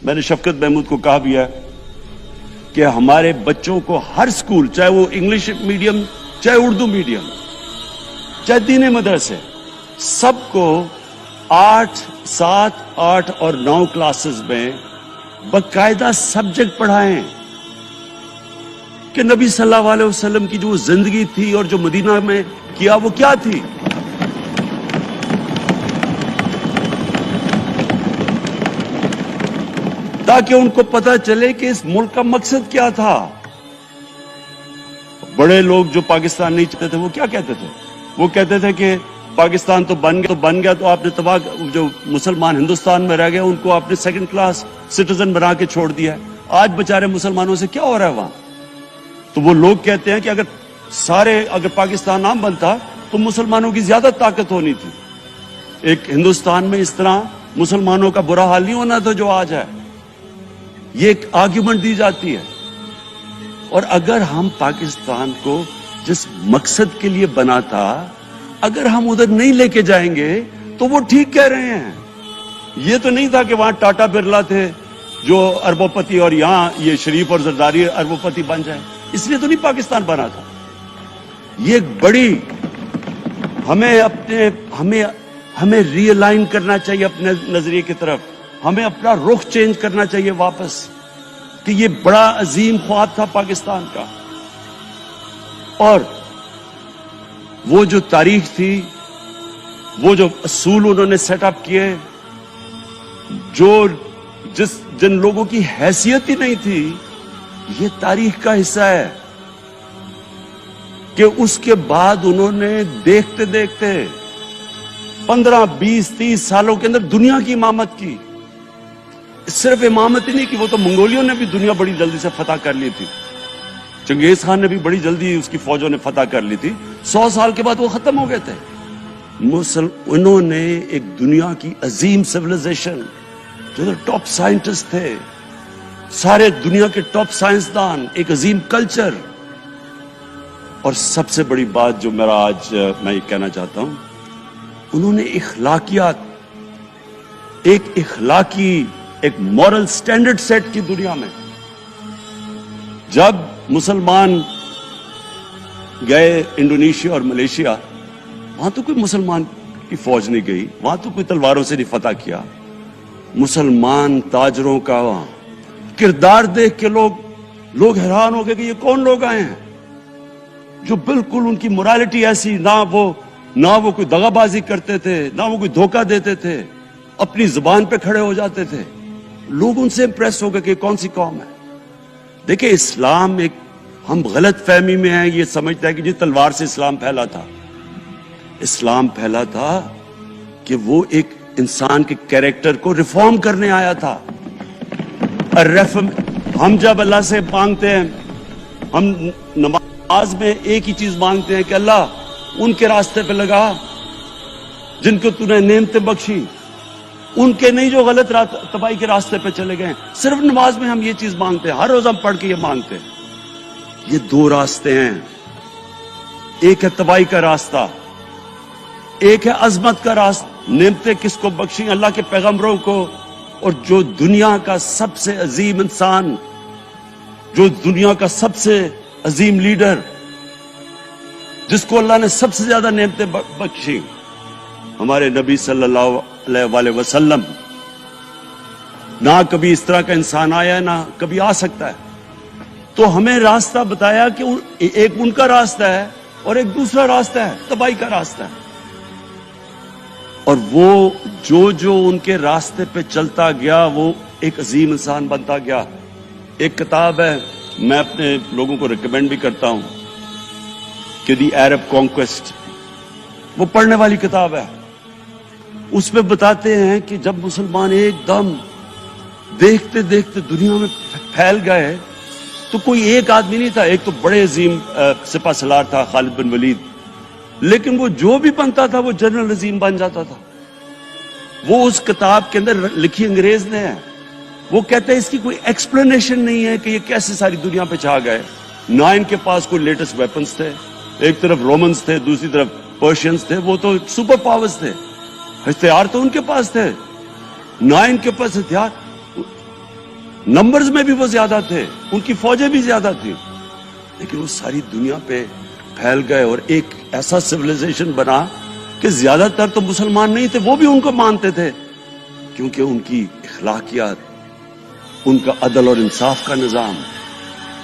میں نے شفقت محمود کو کہا بھی ہے کہ ہمارے بچوں کو ہر سکول، چاہے وہ انگلش میڈیم، چاہے اردو میڈیم، چاہے دینی مدرسے، سب کو 8، 7، 8 اور 9 کلاسز میں باقاعدہ سبجیکٹ پڑھائیں کہ نبی صلی اللہ علیہ وسلم کی جو زندگی تھی اور جو مدینہ میں کیا وہ کیا تھی. تاکہ ان کو پتہ چلے کہ اس ملک کا مقصد کیا تھا. بڑے لوگ جو پاکستان نہیں چاہتے تھے وہ کیا کہتے تھے؟ وہ کہتے تھے کہ پاکستان تو بن گیا تو آپ نے تباہ، جو مسلمان ہندوستان میں رہ گئے ان کو آپ نے سیکنڈ کلاس سٹیزن بنا کے چھوڑ دیا ہے. آج بیچارے مسلمانوں سے کیا ہو رہا ہے وہاں؟ تو وہ لوگ کہتے ہیں کہ اگر پاکستان نہ بنتا تو مسلمانوں کی زیادہ طاقت ہونی تھی. ایک ہندوستان میں اس طرح مسلمانوں کا برا حال نہیں ہونا تھا جو آج ہے. یہ ایک آرگیومنٹ دی جاتی ہے. اور اگر ہم پاکستان کو جس مقصد کے لیے بنا تھا اگر ہم ادھر نہیں لے کے جائیں گے تو وہ ٹھیک کہہ رہے ہیں. یہ تو نہیں تھا کہ وہاں ٹاٹا برلا تھے جو اربوں پتی اور یہاں یہ شریف اور زرداری اربوں پتی بن جائیں. اس لیے تو نہیں پاکستان بنا تھا. یہ ایک بڑی ہمیں ری الائن کرنا چاہیے اپنے نظریے کی طرف. ہمیں اپنا رخ چینج کرنا چاہیے واپس کہ یہ بڑا عظیم خواب تھا پاکستان کا. اور وہ جو تاریخ تھی، وہ جو اصول انہوں نے سیٹ اپ کیے، جن لوگوں کی حیثیت ہی نہیں تھی، یہ تاریخ کا حصہ ہے کہ اس کے بعد انہوں نے دیکھتے دیکھتے 15، 20، 30 سالوں کے اندر دنیا کی امامت کی. صرف امامت ہی نہیں کی، وہ تو منگولیوں نے بھی دنیا بڑی جلدی سے فتح کر لی تھی. چنگیز خان نے بھی بڑی جلدی اس کی فوجوں نے فتح کر لی تھی. 100 سال کے بعد وہ ختم ہو گئے تھے. انہوں نے ایک دنیا کی عظیم سیویلائزیشن، جو ٹاپ سائنٹسٹ تھے، سارے دنیا کے ٹاپ سائنسدان، ایک عظیم کلچر. اور سب سے بڑی بات جو میرا آج میں یہ کہنا چاہتا ہوں، انہوں نے اخلاقیات، ایک مورل سٹینڈرڈ سیٹ کی دنیا میں. جب مسلمان گئے انڈونیشیا اور ملیشیا، وہاں تو کوئی مسلمان کی فوج نہیں گئی، وہاں تو کوئی تلواروں سے نہیں فتح کیا. مسلمان تاجروں کا وہاں کردار دیکھ کے لوگ حیران ہو گئے کہ یہ کون لوگ آئے ہیں جو بالکل ان کی مورالٹی ایسی، نہ وہ کوئی دغا بازی کرتے تھے، نہ وہ کوئی دھوکہ دیتے تھے، اپنی زبان پہ کھڑے ہو جاتے تھے. لوگ ان سے امپریس ہو گئے کہ کون سی قوم ہے. دیکھیں، اسلام ہم غلط فہمی میں ہیں، یہ سمجھتا ہے کہ جی تلوار سے اسلام پھیلا تھا. اسلام پھیلا تھا کہ وہ ایک انسان کے کیریکٹر کو ریفارم کرنے آیا تھا. ہم جب اللہ سے مانگتے ہیں، ہم نماز میں ایک ہی چیز مانگتے ہیں کہ اللہ ان کے راستے پہ لگا جن کو تو نے نعمتیں بخشی، ان کے نہیں جو غلط تباہی کے راستے پہ چلے گئے. صرف نماز میں ہم یہ چیز مانگتے ہیں، ہر روز ہم پڑھ کے یہ مانگتے ہیں. یہ 2 راستے ہیں، ایک ہے تباہی کا راستہ، ایک ہے عظمت کا راستہ. نعمتیں کس کو بخشیں؟ اللہ کے پیغمبروں کو. اور جو دنیا کا سب سے عظیم انسان، جو دنیا کا سب سے عظیم لیڈر، جس کو اللہ نے سب سے زیادہ نعمتیں بخشی، ہمارے نبی صلی اللہ علیہ وسلم. نہ کبھی اس طرح کا انسان آیا، نہ کبھی آ سکتا ہے. تو ہمیں راستہ بتایا کہ ایک ان کا راستہ ہے اور ایک دوسرا راستہ ہے، تباہی کا راستہ ہے. اور وہ جو ان کے راستے پہ چلتا گیا وہ ایک عظیم انسان بنتا گیا. ایک کتاب ہے، میں اپنے لوگوں کو ریکمینڈ بھی کرتا ہوں کہ دی عرب کانکویسٹ، وہ پڑھنے والی کتاب ہے. اس میں بتاتے ہیں کہ جب مسلمان ایک دم دیکھتے دیکھتے دنیا میں پھیل گئے تو کوئی ایک آدمی نہیں تھا. ایک تو بڑے عظیم سپہ سالار تھا خالد بن ولید، لیکن وہ جو بھی بنتا تھا وہ جنرل عظیم بن جاتا تھا. وہ اس کتاب کے اندر لکھی انگریز نے ہے. وہ کہتے ہیں اس کی کوئی ایکسپلینیشن نہیں ہے کہ یہ کیسے ساری دنیا پہ چھا گئے. نہ ان کے پاس کوئی لیٹسٹ ویپنز تھے، ایک طرف رومنز تھے، دوسری طرف پرشینز تھے، وہ تو سپر پاورز تھے. ہتھیار تو ان کے پاس تھے، نہ ان کے پاس ہتھیار. نمبرز میں بھی وہ زیادہ تھے, ان کی فوجیں بھی زیادہ تھی, لیکن وہ ساری دنیا پہ پھیل گئے اور ایک ایسا سویلائزیشن بنا کہ زیادہ تر تو مسلمان نہیں تھے, وہ بھی ان کو مانتے تھے, کیونکہ ان کی اخلاقیات, ان کا عدل اور انصاف کا نظام,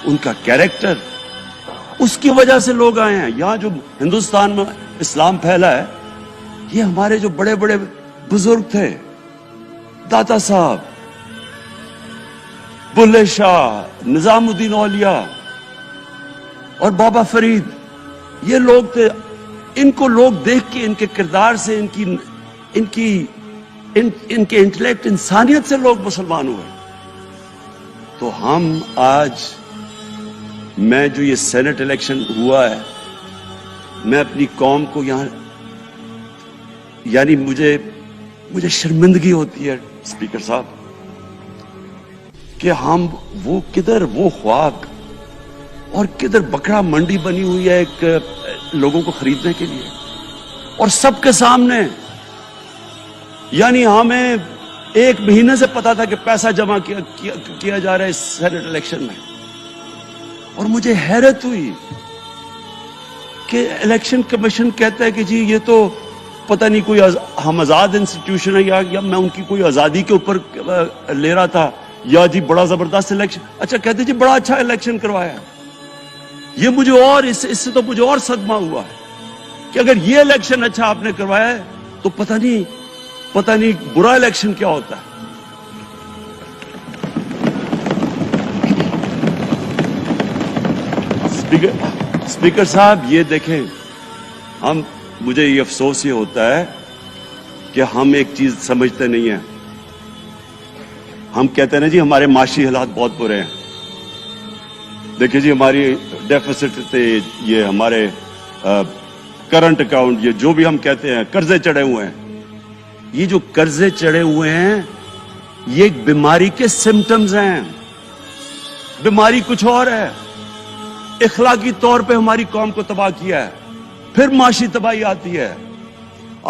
ان کا کیریکٹر, اس کی وجہ سے لوگ آئے ہیں. یہاں جو ہندوستان میں اسلام پھیلا ہے, یہ ہمارے جو بڑے بڑے بزرگ تھے, داتا صاحب, بلے شاہ, نظام الدین اولیاء اور بابا فرید, یہ لوگ تھے. ان کو لوگ دیکھ کے, ان کے کردار سے, ان کے انٹلیکٹ, انسانیت سے لوگ مسلمان ہوئے. تو ہم آج, میں جو یہ سینٹ الیکشن ہوا ہے, میں اپنی قوم کو یہاں, یعنی مجھے شرمندگی ہوتی ہے اسپیکر صاحب کہ ہم وہ کدھر وہ خواب اور کدھر بکرا منڈی بنی ہوئی ہے ایک لوگوں کو خریدنے کے لیے, اور سب کے سامنے. یعنی ہمیں ایک مہینے سے پتا تھا کہ پیسہ جمع کیا جا رہا ہے اس سینٹ الیکشن میں, اور مجھے حیرت ہوئی کہ الیکشن کمیشن کہتا ہے کہ جی یہ تو پتہ نہیں کوئی ہم آزاد انسٹیٹیوشن ہے, یا میں ان کی کوئی آزادی کے اوپر لے رہا تھا, یا جی بڑا زبردست الیکشن. اچھا کہتے جی بڑا اچھا الیکشن کروایا. یہ مجھے اور اس سے تو مجھے اور صدمہ ہوا ہے کہ اگر یہ الیکشن اچھا آپ نے کروایا ہے تو پتہ نہیں برا الیکشن کیا ہوتا ہے. اسپیکر صاحب, یہ دیکھیں, مجھے یہ افسوس یہ ہوتا ہے کہ ہم ایک چیز سمجھتے نہیں ہیں. ہم کہتے ہیں نا جی ہمارے معاشی حالات بہت برے ہیں. دیکھیں جی ہماری ڈیفیسٹ تھے, یہ ہمارے کرنٹ اکاؤنٹ, یہ جو بھی ہم کہتے ہیں, قرضے چڑھے ہوئے ہیں. یہ جو قرضے چڑھے ہوئے ہیں یہ ایک بیماری کے سمٹمز ہیں. بیماری کچھ اور ہے. اخلاقی طور پہ ہماری قوم کو تباہ کیا ہے, پھر معاشی تباہی آتی ہے.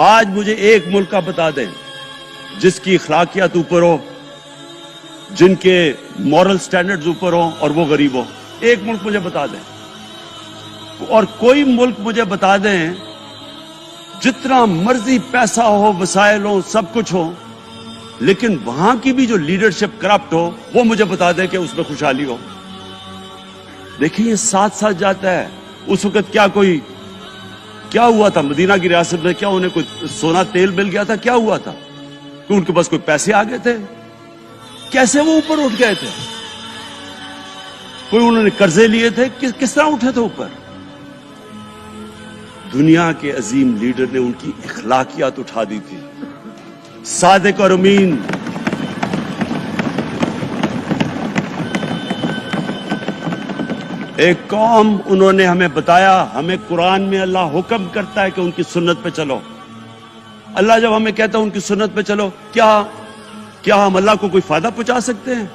آج مجھے ایک ملک کا بتا دیں جس کی اخلاقیات اوپر ہو, جن کے مورل سٹینڈرڈز اوپر ہوں اور وہ غریب ہو. ایک ملک مجھے بتا دیں, اور کوئی ملک مجھے بتا دیں جتنا مرضی پیسہ ہو, وسائل ہو, سب کچھ ہو, لیکن وہاں کی بھی جو لیڈرشپ کرپٹ ہو, وہ مجھے بتا دیں کہ اس میں خوشحالی ہو. دیکھیں یہ ساتھ ساتھ جاتا ہے. اس وقت کیا ہوا تھا مدینہ کی ریاست میں؟ کیا انہیں کوئی سونا تیل مل گیا تھا؟ کیا ہوا تھا کہ ان کے پاس کوئی پیسے آ گئے تھے؟ کیسے وہ اوپر اٹھ گئے تھے؟ کوئی انہوں نے قرضے لیے تھے؟ کس طرح اٹھے تھے اوپر؟ دنیا کے عظیم لیڈر نے ان کی اخلاقیات اٹھا دی تھی. صادق اور امین, ایک قوم, انہوں نے ہمیں بتایا, ہمیں قرآن میں اللہ حکم کرتا ہے کہ ان کی سنت پہ چلو. اللہ جب ہمیں کہتا ہے ان کی سنت پہ چلو, کیا ہم اللہ کو کوئی فائدہ پہنچا سکتے ہیں؟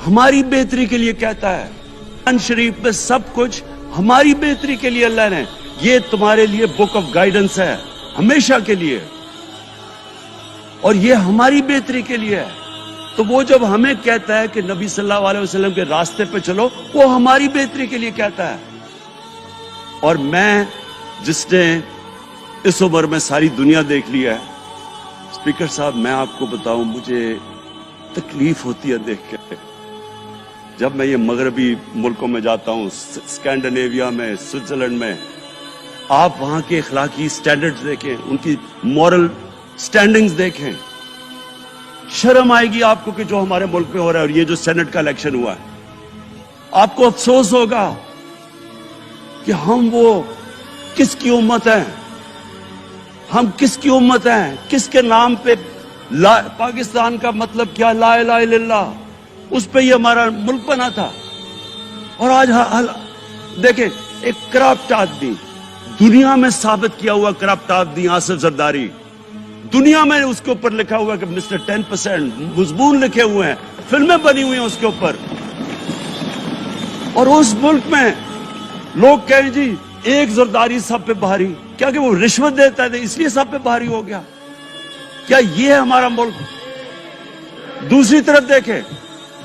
ہماری بہتری کے لیے کہتا ہے. قرآن شریف میں سب کچھ ہماری بہتری کے لیے اللہ نے, یہ تمہارے لیے بک آف گائیڈنس ہے ہمیشہ کے لیے, اور یہ ہماری بہتری کے لیے ہے. تو وہ جب ہمیں کہتا ہے کہ نبی صلی اللہ علیہ وسلم کے راستے پہ چلو, وہ ہماری بہتری کے لیے کہتا ہے. اور میں, جس نے اس عمر میں ساری دنیا دیکھ لی ہے, اسپیکر صاحب میں آپ کو بتاؤں, مجھے تکلیف ہوتی ہے دیکھ کے. جب میں یہ مغربی ملکوں میں جاتا ہوں, اسکینڈینیویا میں, سوئٹزرلینڈ میں, آپ وہاں کے اخلاقی سٹینڈرڈز دیکھیں, ان کی مورل سٹینڈنگز دیکھیں, شرم آئے گی آپ کو کہ جو ہمارے ملک میں ہو رہا ہے. اور یہ جو سینٹ کا الیکشن ہوا ہے, آپ کو افسوس ہوگا کہ ہم وہ کس کی امت ہیں, ہم کس کی امت ہیں, کس کے نام پہ پاکستان کا مطلب کیا, لا الہ الا اللہ, اس پہ یہ ہمارا ملک بنا تھا. اور آج دیکھیں, ایک کرپٹ آدمی, دنیا میں ثابت کیا ہوا کرپٹ آدمی آصف زرداری, دنیا میں اس کے اوپر لکھا ہوا کہ مسٹر 10%, مضمون لکھے ہوئے ہیں, فلمیں بنی ہوئی ہیں اس کے اوپر. اور اس ملک میں لوگ کہیں جی ایک زرداری سب پہ بھاری, کیا کہ وہ رشوت دیتا ہے اس لیے سب پہ بھاری ہو گیا؟ کیا یہ ہے ہمارا ملک؟ دوسری طرف دیکھیں,